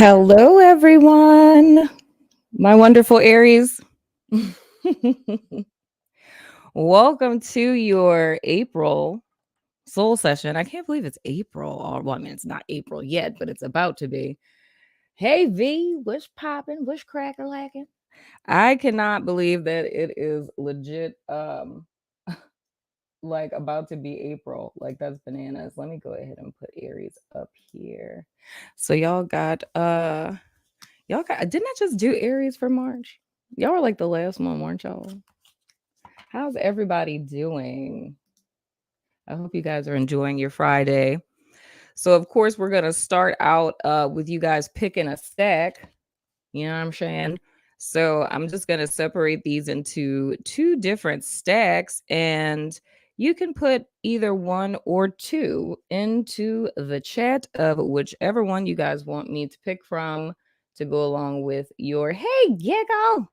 Hello, everyone. My wonderful Aries. Welcome to your April soul session. I can't believe it's April. Or, well, I mean, it's not April yet, but it's about to be. Hey, V, what's popping? What's cracker lacking? I cannot believe that it is legit, like about to be April. Like, that's bananas. Let me go ahead and put Aries up here. So didn't I just do Aries for March? Y'all were like the last one, weren't y'all? How's everybody doing? I hope you guys are enjoying your Friday. So of course we're gonna start out with you guys picking a stack. You know what I'm saying? So I'm just gonna separate these into two different stacks, and you can put either one or two into the chat of whichever one you guys want me to pick from to go along with your hey giggle.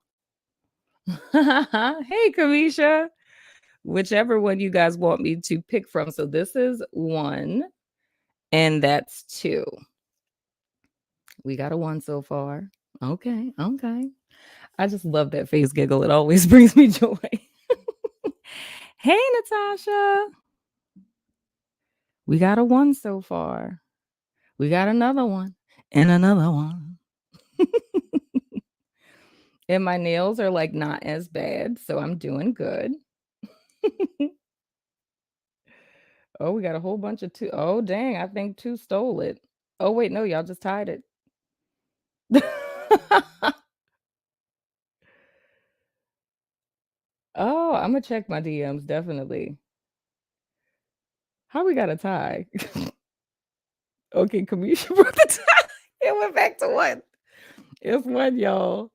Hey Kamisha. Whichever one you guys want me to pick from. So this is one, and that's two. We got a one so far. Okay. I just love that face giggle. It always brings me joy. Hey, Natasha. We got a one so far. We got another one and another one. And my nails are like not as bad, so I'm doing good. Oh, we got a whole bunch of two. Oh, dang. I think two stole it. Oh, wait. No, y'all just tied it. Oh, I'm gonna check my DMs definitely. How we got a tie? Okay, Kamisha broke the tie. It went back to one. It's one, y'all.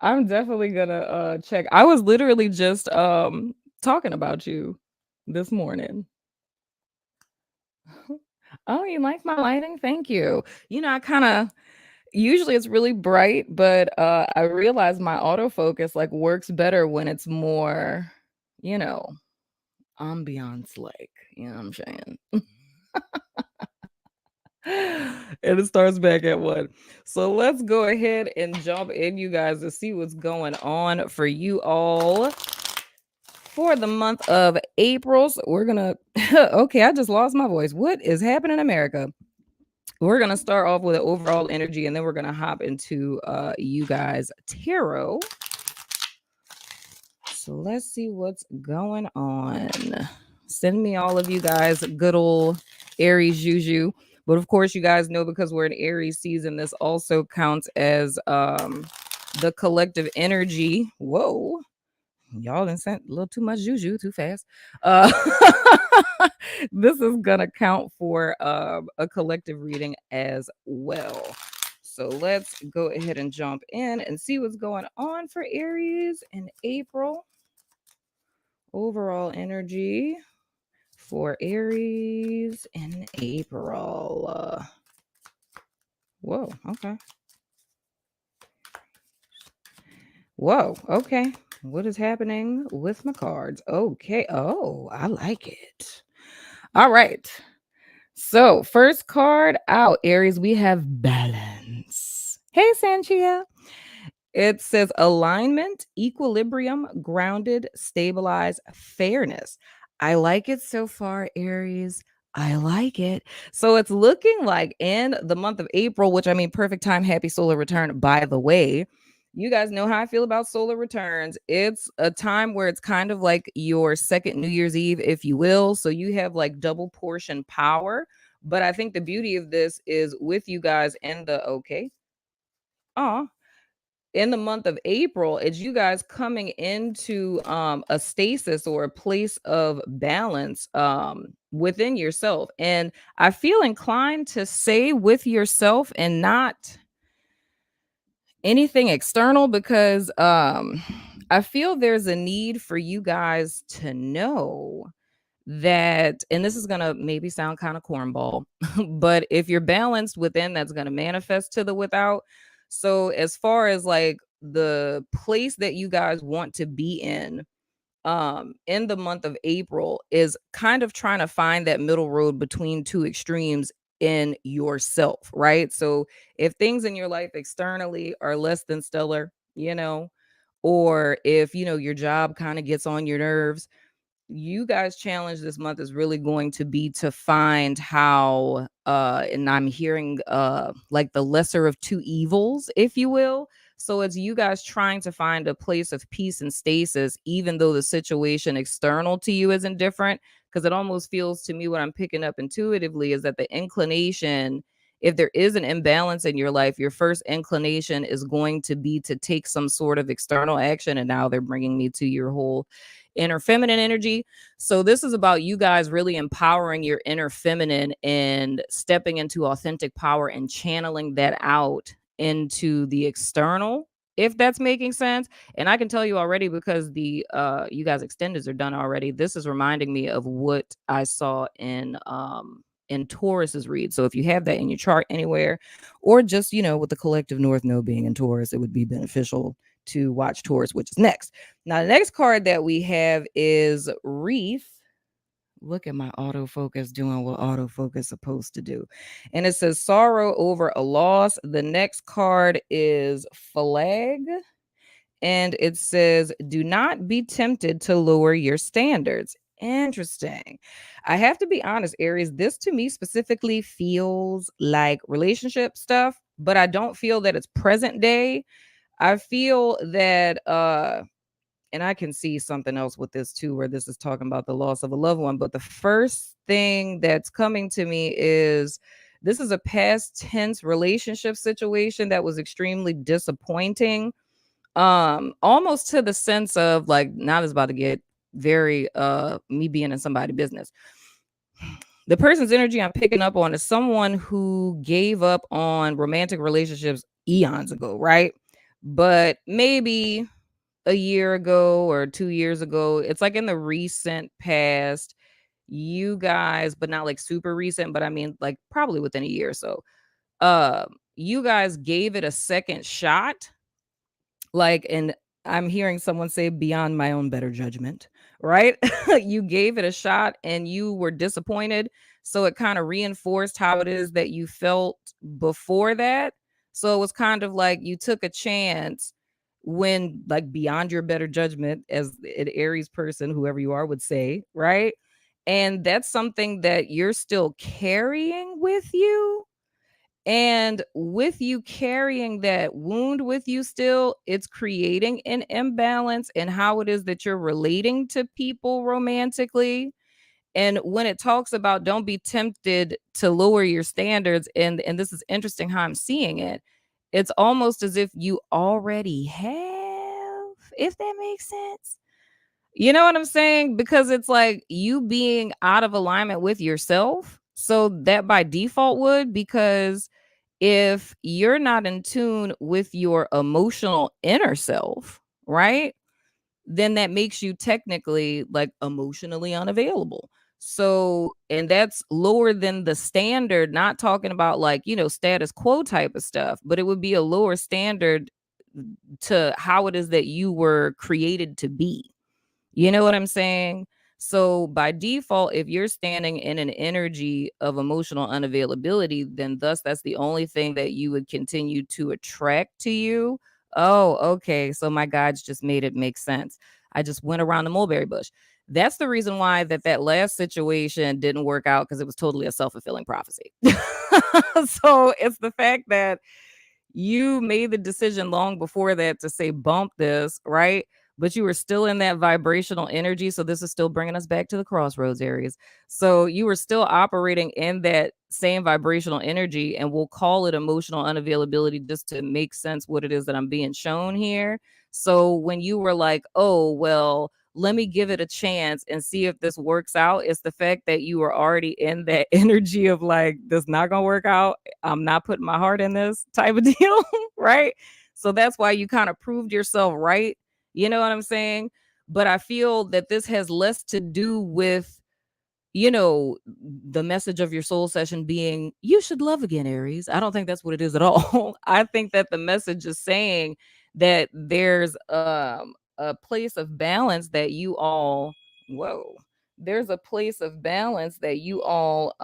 I'm definitely gonna check. I was literally just talking about you this morning. Oh, you like my lighting? Thank you. You know, I kind of usually it's really bright, but I realize my autofocus like works better when it's more, you know, ambiance like, you know what I'm saying? And it starts back at one. So let's go ahead and jump in, you guys, to see what's going on for you all for the month of April. So we're gonna okay, I just lost my voice. What is happening in America? We're gonna start off with an overall energy, and then we're gonna hop into you guys tarot. So let's see what's going on. Send me all of you guys good old Aries juju. But of course, you guys know because we're in Aries season, this also counts as the collective energy. Whoa. Y'all done sent a little too much juju too fast. Uh, this is gonna count for a collective reading as well. So let's go ahead and jump in and see what's going on for Aries in April. Overall energy for Aries in April. Whoa, okay. Whoa, okay. What is happening with my cards? Okay. Oh, I like it. All right. So, first card out, Aries, we have balance. Hey, Sanchia. It says alignment, equilibrium, grounded, stabilized, fairness. I like it so far, Aries. I like it. So it's looking like in the month of April, which I mean, perfect time, happy solar return, by the way. You guys know how I feel about solar returns. It's a time where it's kind of like your second New Year's Eve, if you will. So you have like double portion power. But I think the beauty of this is with you guys and the okay. Oh, in the month of April, it's you guys coming into a stasis or a place of balance within yourself. And I feel inclined to say with yourself and not anything external because I feel there's a need for you guys to know that, and this is going to maybe sound kind of cornball, but if you're balanced within, that's going to manifest to the without. So as far as like the place that you guys want to be in the month of April is kind of trying to find that middle road between two extremes in yourself, right? So if things in your life externally are less than stellar, or if, your job kind of gets on your nerves, you guys challenge this month is really going to be to find how and I'm hearing like the lesser of two evils, if you will. So it's you guys trying to find a place of peace and stasis even though the situation external to you isn't different, because it almost feels to me, what I'm picking up intuitively is that the inclination, if there is an imbalance in your life, your first inclination is going to be to take some sort of external action. And now they're bringing me to your whole inner feminine energy. So this is about you guys really empowering your inner feminine and stepping into authentic power and channeling that out into the external, if that's making sense. And I can tell you already, because the you guys extendeds are done already, this is reminding me of what I saw in Taurus's read. So if you have that in your chart anywhere, or just, with the collective North Node being in Taurus, it would be beneficial to watch Taurus, which is next. Now, the next card that we have is Reef. Look at my autofocus doing what autofocus is supposed to do. And it says sorrow over a loss. The next card is Flag. And it says, do not be tempted to lower your standards. Interesting. I have to be honest, Aries, this to me specifically feels like relationship stuff, but I don't feel that it's present day. I feel that and I can see something else with this too, where this is talking about the loss of a loved one. But the first thing that's coming to me is this is a past tense relationship situation that was extremely disappointing. Almost to the sense of like, now this is about to get very me being in somebody's business. The person's energy I'm picking up on is someone who gave up on romantic relationships eons ago, right? But maybe a year ago or 2 years ago. It's like in the recent past, you guys, but not like super recent, but I mean like probably within a year or so. You guys gave it a second shot, like, and I'm hearing someone say beyond my own better judgment, right? You gave it a shot and you were disappointed. So it kind of reinforced how it is that you felt before that. So it was kind of like you took a chance when, like, beyond your better judgment, as an Aries person, whoever you are, would say, right? And that's something that you're still carrying with you, and with you carrying that wound with you still, it's creating an imbalance in how it is that you're relating to people romantically. And when it talks about don't be tempted to lower your standards, and this is interesting how I'm seeing it, it's almost as if you already have, if that makes sense. You know what I'm saying? Because it's like you being out of alignment with yourself. So that by default would, because if you're not in tune with your emotional inner self, right? Then that makes you technically like emotionally unavailable. So, and that's lower than the standard, not talking about like, status quo type of stuff, but it would be a lower standard to how it is that you were created to be. You know what I'm saying? So by default, if you're standing in an energy of emotional unavailability, then thus that's the only thing that you would continue to attract to you. Oh, okay. So my guides just made it make sense. I just went around the mulberry bush. That's the reason why that last situation didn't work out, because it was totally a self-fulfilling prophecy. So it's the fact that you made the decision long before that to say bump this, right? But you were still in that vibrational energy. So this is still bringing us back to the crossroads areas. So you were still operating in that same vibrational energy, and we'll call it emotional unavailability just to make sense what it is that I'm being shown here. So when you were like, oh, well, let me give it a chance and see if this works out, it's the fact that you were already in that energy of like, this not gonna work out. I'm not putting my heart in this type of deal, right? So that's why you kind of proved yourself right. You know what I'm saying? But I feel that this has less to do with, the message of your soul session being, you should love again, Aries. I don't think that's what it is at all. I think that the message is saying that there's a place of balance that you all, whoa, there's a place of balance that you all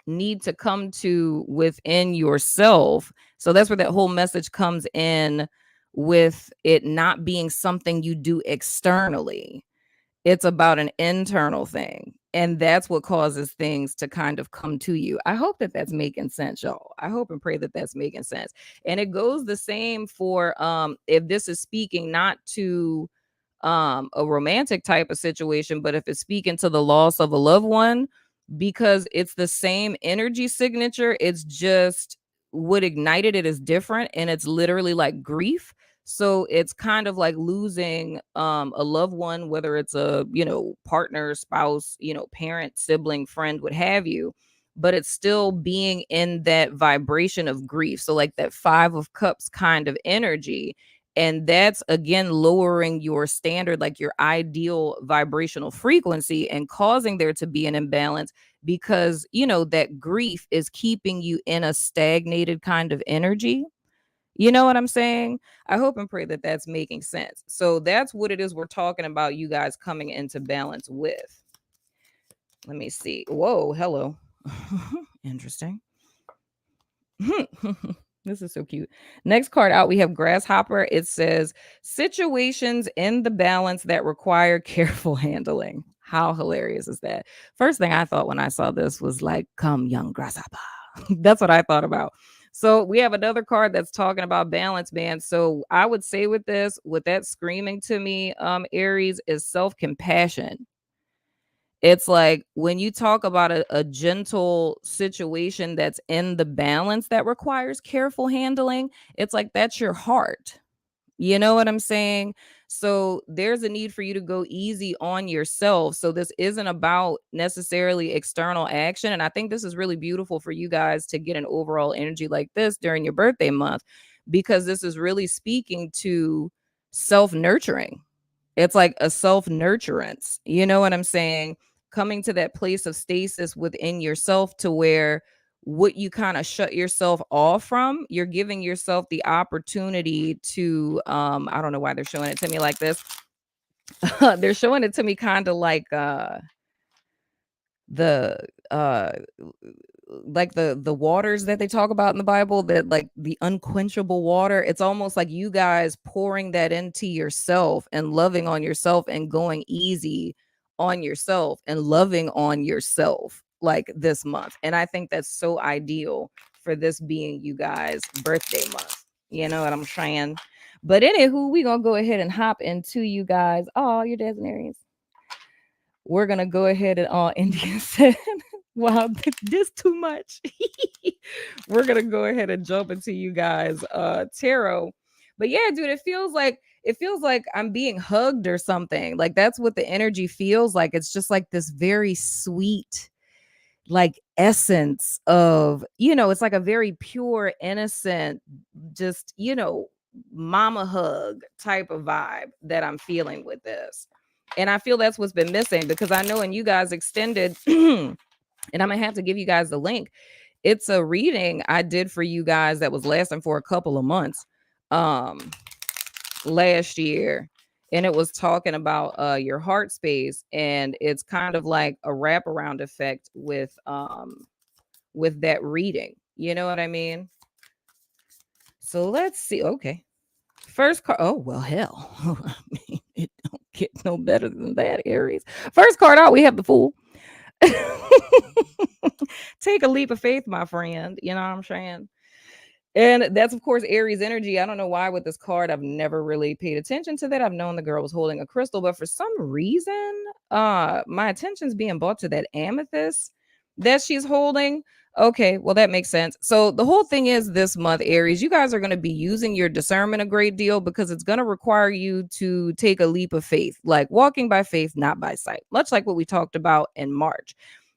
need to come to within yourself. So that's where that whole message comes in, with it not being something you do externally. It's about an internal thing. And that's what causes things to kind of come to you. I hope that that's making sense, y'all. I hope and pray that that's making sense. And it goes the same for if this is speaking not to a romantic type of situation, but if it's speaking to the loss of a loved one, because it's the same energy signature, it's just what ignited it is different, and it's literally like grief. So it's kind of like losing a loved one, whether it's a, partner, spouse, parent, sibling, friend, what have you, but it's still being in that vibration of grief. So like that 5 of Cups kind of energy, and that's again lowering your standard, like your ideal vibrational frequency, and causing there to be an imbalance, because that grief is keeping you in a stagnated kind of energy. You know what I'm saying? I hope and pray that that's making sense. So that's what it is we're talking about, you guys coming into balance with. Let me see. Whoa, hello. Interesting. This is so cute. Next card out, we have Grasshopper. It says situations in the balance that require careful handling. How hilarious is that? First thing I thought when I saw this was like, come, young grasshopper. That's what I thought about. So we have another card that's talking about balance, man. So I would say with this, with that screaming to me, Aries, is self-compassion. It's like when you talk about a gentle situation that's in the balance that requires careful handling, it's like that's your heart. You know what I'm saying? So there's a need for you to go easy on yourself. So this isn't about necessarily external action. And I think this is really beautiful for you guys to get an overall energy like this during your birthday month, because this is really speaking to self nurturing. It's like a self nurturance. You know what I'm saying? Coming to that place of stasis within yourself, to where what you kind of shut yourself off from, you're giving yourself the opportunity to I don't know why they're showing it to me like this. They're showing it to me kind of the uh like the waters that they talk about in the Bible, that like the unquenchable water. It's almost like you guys pouring that into yourself and loving on yourself and going easy on yourself and loving on yourself like this month. And I think that's so ideal for this being you guys birthday month. You know what I'm saying? But anywho, we gonna go ahead and hop into you guys. Oh, your dad's an Aries. We're gonna go ahead and Indian said, wow, this too much. We're gonna go ahead and jump into you guys tarot. But yeah, dude, it feels like I'm being hugged or something. Like that's what the energy feels like. It's just like this very sweet, like essence of, it's like a very pure, innocent, just, mama hug type of vibe that I'm feeling with this. And I feel that's what's been missing, because I know when you guys extended, and I'm gonna have to give you guys the link. It's a reading I did for you guys that was lasting for a couple of months last year. And it was talking about your heart space. And it's kind of like a wraparound effect with that reading. You know what I mean? So let's see. Okay. First card. Oh, well, hell. I mean, it don't get no better than that, Aries. First card out, we have the Fool. Take a leap of faith, my friend. You know what I'm saying? And that's, of course, Aries energy. I don't know why with this card, I've never really paid attention to that. I've known the girl was holding a crystal, but for some reason, my attention's being brought to that amethyst that she's holding. Okay, well, that makes sense. So the whole thing is, this month, Aries, you guys are going to be using your discernment a great deal, because it's going to require you to take a leap of faith, like walking by faith, not by sight, much like what we talked about in March.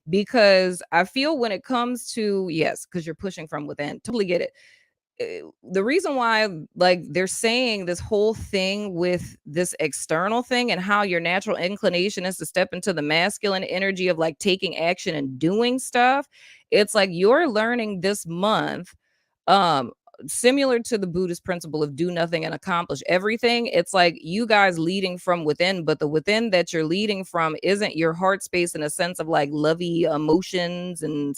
Because I feel when it comes to, yes, because you're pushing from within, totally get it. The reason why, like, they're saying this whole thing with this external thing, and how your natural inclination is to step into the masculine energy of like taking action and doing stuff. It's like you're learning this month, um similar to the Buddhist principle of do nothing and accomplish everything. It's like you guys leading from within, but the within that you're leading from isn't your heart space in a sense of like lovey emotions and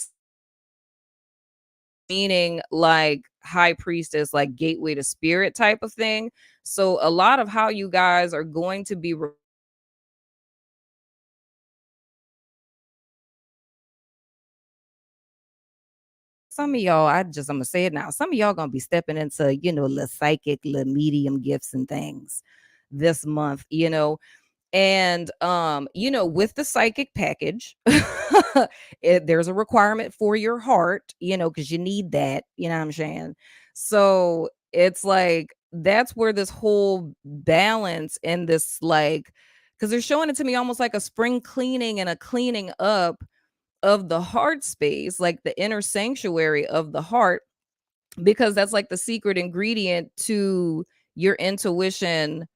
meaning like high priestess, like gateway to spirit type of thing. So a lot of how you guys are going to be some of y'all, I'm gonna say it now. Some of y'all gonna be stepping into, the psychic, the medium gifts and things this month, and with the psychic package, there's a requirement for your heart, because you need that, you know what I'm saying? So it's like that's where this whole balance and this like because they're showing it to me almost like a spring cleaning and a cleaning up of the heart space, like the inner sanctuary of the heart, because that's like the secret ingredient to your intuition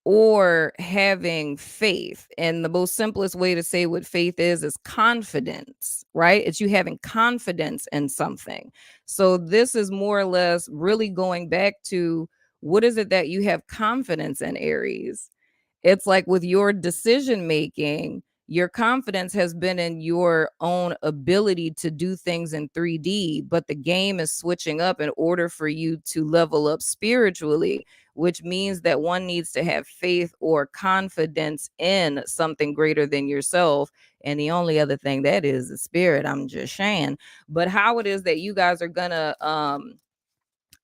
or having faith. And the most simplest way to say what faith is confidence, right? It's you having confidence in something. So this is more or less really going back to what is it that you have confidence in, Aries? It's like with your decision making, your confidence has been in your own ability to do things in 3D, but the game is switching up in order for you to level up spiritually, which means that one needs to have faith or confidence in something greater than yourself. And the only other thing that is the spirit, I'm just saying. But how it is that you guys are gonna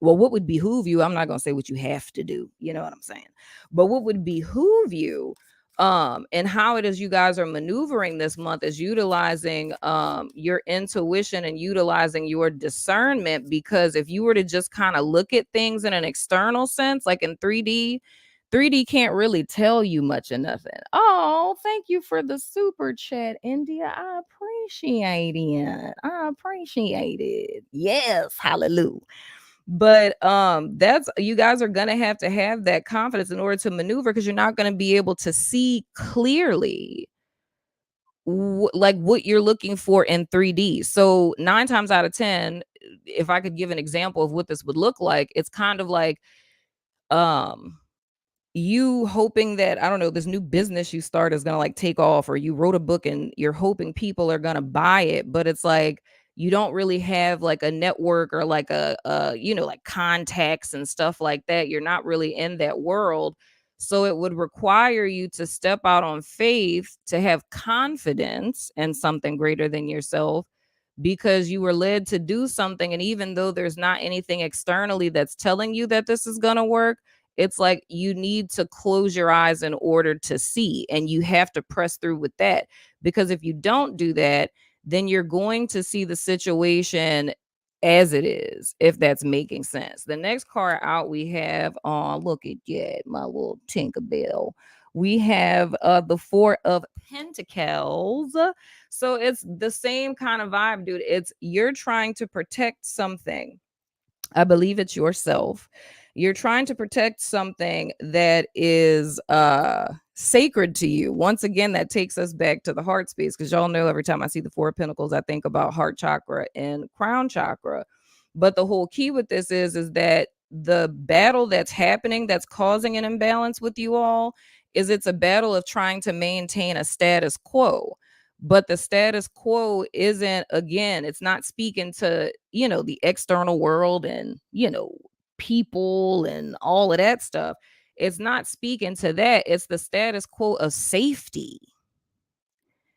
well, what would behoove you? I'm not going to say what you have to do. You know what I'm saying? But what would behoove you and how it is you guys are maneuvering this month is utilizing your intuition and utilizing your discernment, because if you were to just kind of look at things in an external sense, like in 3D can't really tell you much of nothing. Oh, thank you for the super chat, India. I appreciate it. I appreciate it. Yes, hallelujah. But that's you guys are going to have that confidence in order to maneuver, because you're not going to be able to see clearly like what you're looking for in 3D. So 9 times out of 10, if I could give an example of what this would look like, it's kind of like um you hoping that, I don't know, this new business you start is going to like take off, or you wrote a book and you're hoping people are going to buy it, but it's like you don't really have like a network or like like contacts and stuff like that. You're not really in that world. So it would require you to step out on faith to have confidence in something greater than yourself, because you were led to do something. And even though there's not anything externally that's telling you that this is going to work, it's like you need to close your eyes in order to see, and you have to press through with that. Because if you don't do that, then you're going to see the situation as it is, if that's making sense. The next card out we have on, look at that, my little Tinkerbell. We have the Four of Pentacles. So it's the same kind of vibe, dude. It's you're trying to protect something. I believe it's yourself. You're trying to protect something that is sacred to you. Once again, that takes us back to the heart space, because y'all know every time I see the Four of Pentacles, I think about heart chakra and crown chakra. But the whole key with this is that the battle that's happening, that's causing an imbalance with you all, is it's a battle of trying to maintain a status quo. But the status quo isn't, again, it's not speaking to, the external world and, people and all of that stuff. It's not speaking to that. It's the status quo of safety.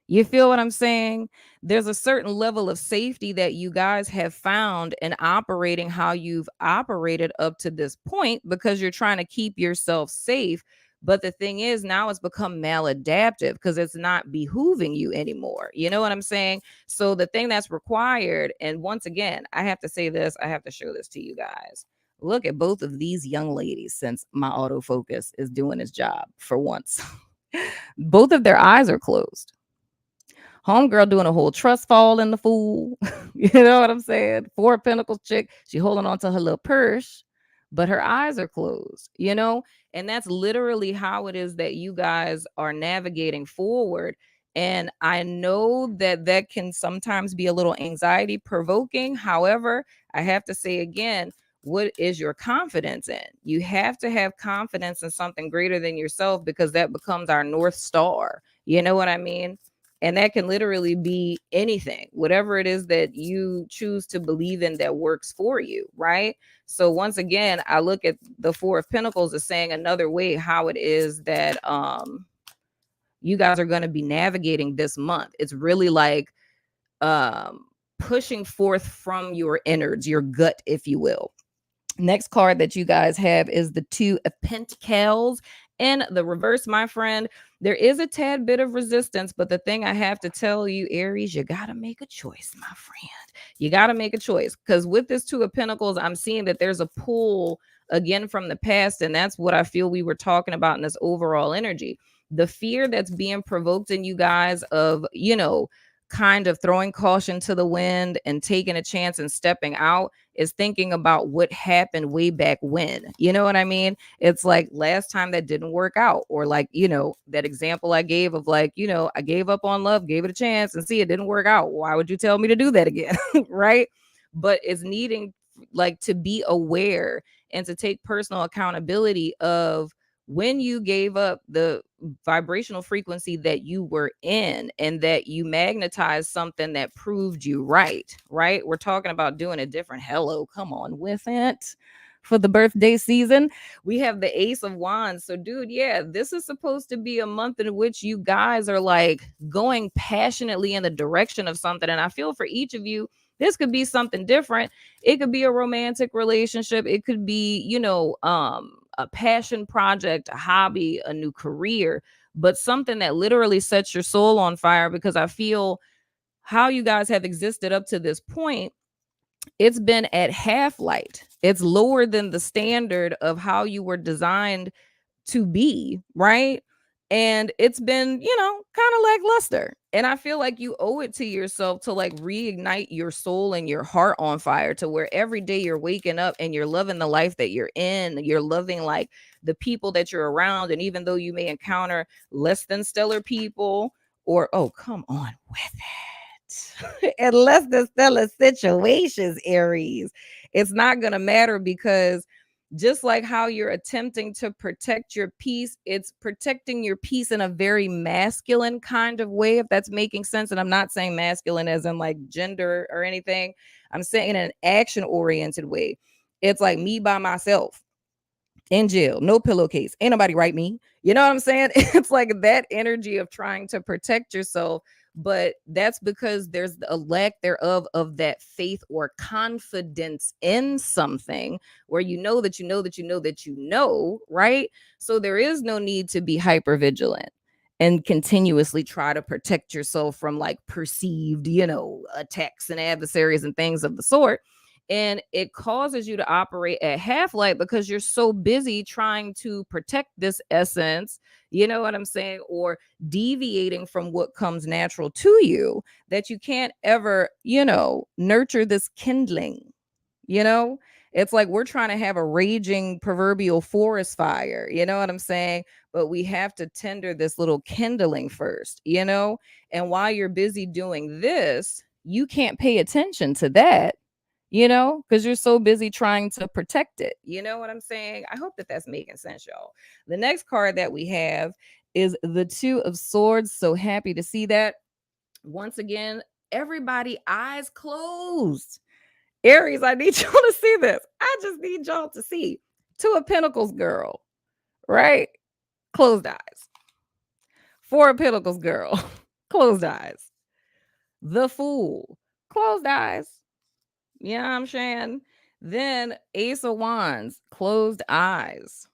You feel what I'm saying? There's a certain level of safety that you guys have found in operating how you've operated up to this point, because you're trying to keep yourself safe. But the thing is, now it's become maladaptive because it's not behooving you anymore. You know what I'm saying? So the thing that's required, and once again, I have to say this, I have to show this to you guys. Look at both of these young ladies, since my autofocus is doing its job for once. Both of their eyes are closed. Homegirl doing a whole trust fall in the fool. You know what I'm saying? Four of Pentacles chick. She holding on to her little purse, but her eyes are closed. And that's literally how it is that you guys are navigating forward. And I know that that can sometimes be a little anxiety provoking. However, I have to say again, what is your confidence in? You have to have confidence in something greater than yourself, because that becomes our North Star. You know what I mean? And that can literally be anything, whatever it is that you choose to believe in that works for you, right? So once again, I look at the Four of Pentacles as saying another way how it is that you guys are going to be navigating this month. It's really like um pushing forth from your innards, your gut, if you will. Next card that you guys have is the Two of Pentacles in the reverse, my friend. There is a tad bit of resistance, but the thing I have to tell you, Aries, you got to make a choice, my friend. You got to make a choice, because with this Two of Pentacles, I'm seeing that there's a pull again from the past. And that's what I feel we were talking about in this overall energy. The fear that's being provoked in you guys of, kind of throwing caution to the wind and taking a chance and stepping out is thinking about what happened way back when. You know what I mean? It's like last time that didn't work out, or like, that example I gave of like, I gave up on love, gave it a chance and see it didn't work out. Why would you tell me to do that again? Right? But it's needing like to be aware and to take personal accountability of when you gave up the vibrational frequency that you were in and that you magnetized something that proved you right? We're talking about doing a different hello, come on with it. For the birthday season, we have the Ace of Wands. So, dude, yeah, this is supposed to be a month in which you guys are like going passionately in the direction of something. And I feel for each of you, this could be something different. It could be a romantic relationship. It could be, a passion project, a hobby, a new career, but something that literally sets your soul on fire. Because I feel how you guys have existed up to this point, it's been at half light. It's lower than the standard of how you were designed to be, right? And it's been, kind of lackluster. And I feel like you owe it to yourself to like reignite your soul and your heart on fire, to where every day you're waking up and you're loving the life that you're in. You're loving like the people that you're around. And even though you may encounter less than stellar people, or, oh, come on with it, and less than stellar situations, Aries, it's not going to matter, because just like how you're attempting to protect your peace, it's protecting your peace in a very masculine kind of way, if that's making sense. And I'm not saying masculine as in like gender or anything. I'm saying in an action oriented way. It's like me by myself in jail, no pillowcase, ain't nobody write me. You know what I'm saying? It's like that energy of trying to protect yourself, but that's because there's a lack thereof of that faith or confidence in something, where you know that you know that you know that you know, right? So there is no need to be hyper vigilant and continuously try to protect yourself from like perceived, attacks and adversaries and things of the sort. And it causes you to operate at half light because you're so busy trying to protect this essence, you know what I'm saying, or deviating from what comes natural to you, that you can't ever, nurture this kindling. you know it's like we're trying to have a raging proverbial forest fire, you know what I'm saying, but we have to tender this little kindling first. And while you're busy doing this, you can't pay attention to that, because you're so busy trying to protect it. You know what I'm saying? I hope that that's making sense, y'all. The next card that we have is the Two of Swords. So happy to see that. Once again, everybody, eyes closed. Aries, I need y'all to see this. I just need y'all to see. Two of Pentacles, girl, right? Closed eyes. Four of Pentacles, girl, closed eyes. The Fool, closed eyes. You know what I'm saying? Then Ace of Wands, closed eyes.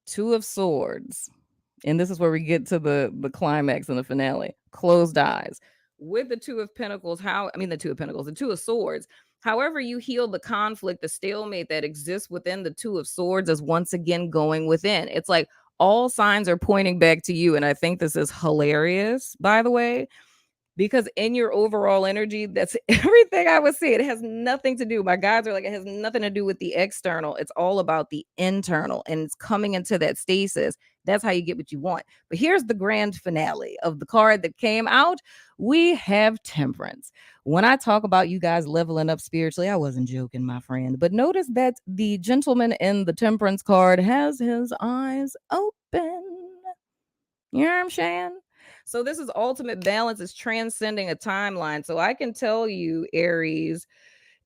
Two of Swords. And this is where we get to the climax and the finale. Closed eyes. With the Two of Pentacles, the Two of Pentacles, the Two of Swords. However you heal the conflict, the stalemate that exists within the Two of Swords is once again going within. It's like all signs are pointing back to you. And I think this is hilarious, by the way, because in your overall energy, that's everything I would say. It has nothing to do. My guides are like, it has nothing to do with the external. It's all about the internal, and it's coming into that stasis. That's how you get what you want. But here's the grand finale of the card that came out. We have Temperance. When I talk about you guys leveling up spiritually, I wasn't joking, my friend. But notice that the gentleman in the Temperance card has his eyes open. You know what I'm saying? So this is ultimate balance, is transcending a timeline. So I can tell you, Aries,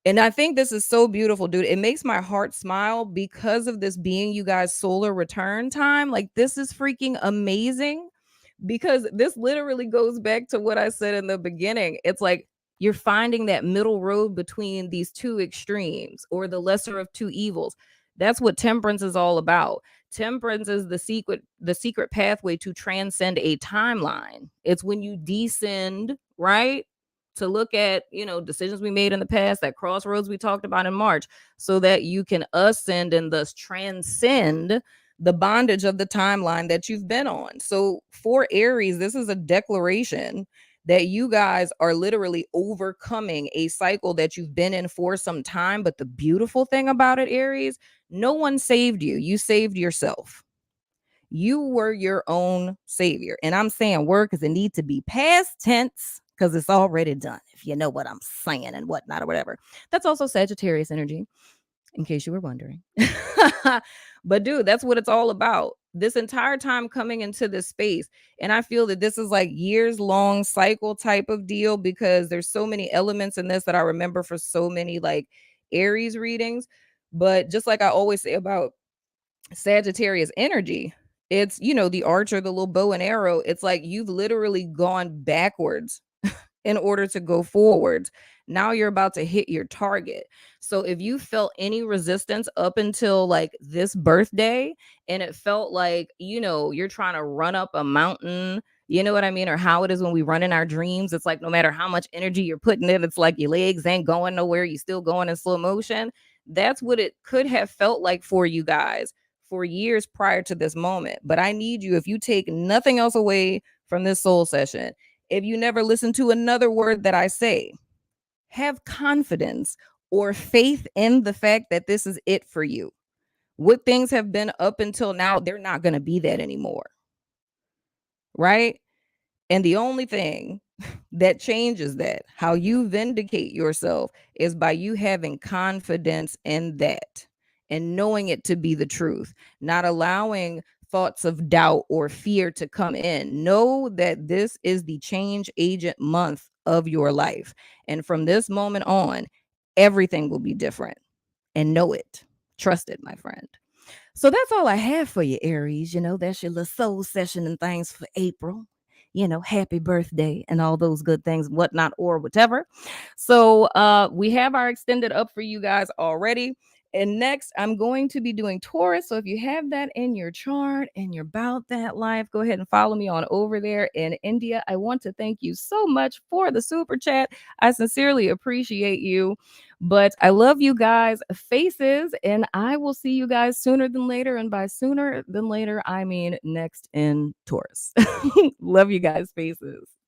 and I think this is so beautiful, dude. It makes my heart smile because of this being you guys' solar return time. Like, this is freaking amazing because this literally goes back to what I said in the beginning. It's like you're finding that middle road between these two extremes, or the lesser of two evils. That's what temperance is all about. Temperance is the secret pathway to transcend a timeline. It's when you descend, right? To look at, decisions we made in the past, that crossroads we talked about in March, so that you can ascend and thus transcend the bondage of the timeline that you've been on. So for Aries, this is a declaration that you guys are literally overcoming a cycle that you've been in for some time. But the beautiful thing about it, Aries, no one saved you. You saved yourself. You were your own savior. And I'm saying word because it needs to be past tense because it's already done, if you know what I'm saying and whatnot or whatever. That's also Sagittarius energy, in case you were wondering. But dude, that's what it's all about. This entire time coming into this space. And I feel that this is like years long cycle type of deal because there's so many elements in this that I remember for so many like Aries readings. But just like I always say about Sagittarius energy, it's, the archer, the little bow and arrow. It's like you've literally gone backwards in order to go forwards. Now you're about to hit your target. So if you felt any resistance up until like this birthday, and it felt like, you're trying to run up a mountain, you know what I mean? Or how it is when we run in our dreams. It's like no matter how much energy you're putting in, it's like your legs ain't going nowhere. You're still going in slow motion. That's what it could have felt like for you guys for years prior to this moment. But I need you, if you take nothing else away from this soul session, if you never listen to another word that I say, have confidence or faith in the fact that this is it for you. What things have been up until now, they're not going to be that anymore. Right? And the only thing that changes that, how you vindicate yourself, is by you having confidence in that and knowing it to be the truth, not allowing thoughts of doubt or fear to come in. Know that this is the change agent month of your life. And from this moment on, everything will be different. And know it. Trust it, my friend. So that's all I have for you, Aries. That's your little soul session and things for April. Happy birthday and all those good things, whatnot, or whatever. So we have our extended up for you guys already. And next, I'm going to be doing Taurus. So if you have that in your chart and you're about that life, go ahead and follow me on over there in India. I want to thank you so much for the super chat. I sincerely appreciate you. But I love you guys, faces, and I will see you guys sooner than later. And by sooner than later, I mean next in Taurus. Love you guys, faces.